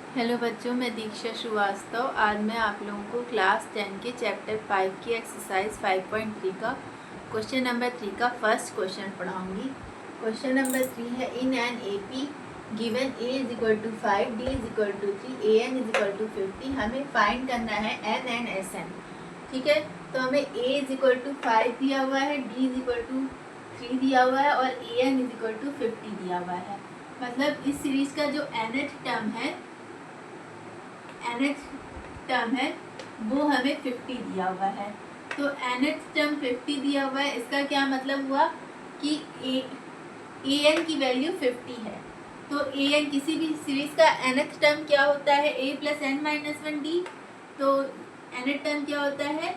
Hello बच्चों, मैं दीक्षा श्रीवास्तव। आज मैं आप लोगों को क्लास 10 के चैप्टर 5 की एक्सरसाइज 5.3 का क्वेश्चन नंबर 3 का फर्स्ट क्वेश्चन पढ़ाऊंगी। क्वेश्चन नंबर 3 है, in an A P given a is equal to 5, d is equal to 3, A N is equal to 50। हमें फाइंड करना है एन एन एस एन। ठीक है, तो हमें a इज इक्वल टू 5 दिया हुआ है, d इज इक्वल टू 3 दिया हुआ है और ए एन इज इक्वल टू 50 दिया हुआ है। मतलब इस सीरीज का जो nth टर्म है nth टर्म है वो हमें 50 दिया हुआ है। तो nth टर्म 50 दिया हुआ है, इसका क्या मतलब हुआ कि ए एन की वैल्यू 50 है। तो ए एन किसी भी सीरीज का nth टर्म क्या होता है, a plus N minus one D. तो nth टर्म क्या होता है,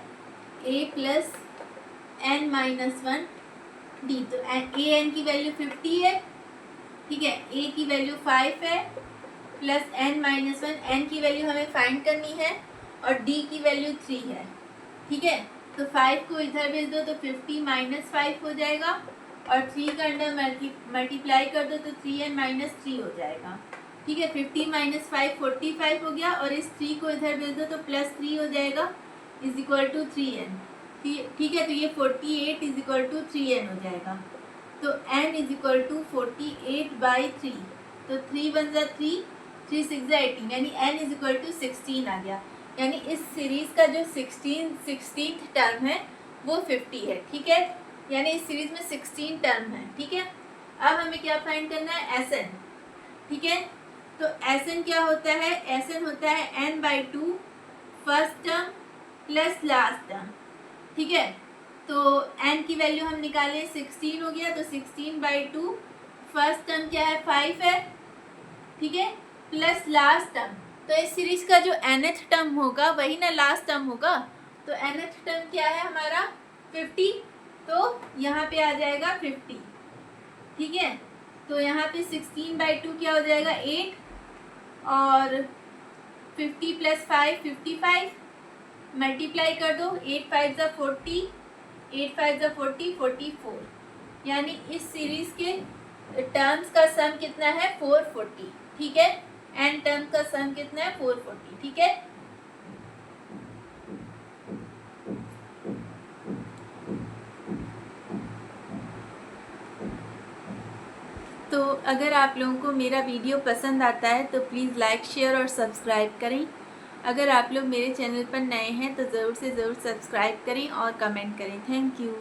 a plus N minus one D. तो ए एन की वैल्यू 50 है, ठीक है, a की वैल्यू 5 है plus N minus one, N की वैल्यू हमें फाइंड करनी है और डी की वैल्यू 3 है। ठीक है, तो 5 को इधर भेज दो तो 50 माइनस 5 हो जाएगा और 3 का अंडर मल्टीप्लाई कर दो तो 3n माइनस 3 हो जाएगा। ठीक है, 50 माइनस 5 45 हो गया और इस 3 को इधर भेज दो तो प्लस 3 हो जाएगा इज इक्वल टू 3n। ठीक है, तो ये 48 इज इक्वल टू 3n हो जाएगा। तो n इज इक्वल टू 48/3। तो 3 वन जा 3, 3 6 18, यानी n इज इक्वल टू 16 आ गया। यानी इस सीरीज का जो 16th टर्म है वो 50 है। ठीक है, यानी इस सीरीज में 16 टर्म है। ठीक है, अब हमें क्या फाइंड करना है, एस एन। ठीक है, तो एस एन क्या होता है, एस एन होता है n/2 first term plus last term. ठीक है, तो n की वैल्यू हम निकालें 16 हो गया, तो 16/2 फर्स्ट टर्म क्या है 5 है, ठीक है, प्लस लास्ट टर्म। तो इस सीरीज का जो nth टर्म होगा वही ना लास्ट टर्म होगा। तो nth टर्म क्या है हमारा 50, तो यहाँ पे आ जाएगा 50। ठीक है, तो यहाँ पे 16/2 क्या हो जाएगा 8 और 50 प्लस 5 55, मल्टीप्लाई कर दो, 8 5 जा 40, 8 5 जा 40 44। यानी इस सीरीज के टर्म्स का सम कितना है 440। ठीक है, एन टर्म का सम कितना है 440। ठीक है, तो अगर आप लोगों को मेरा वीडियो पसंद आता है तो प्लीज़ लाइक शेयर और सब्सक्राइब करें। अगर आप लोग मेरे चैनल पर नए हैं तो ज़रूर से ज़रूर सब्सक्राइब करें और कमेंट करें। Thank you.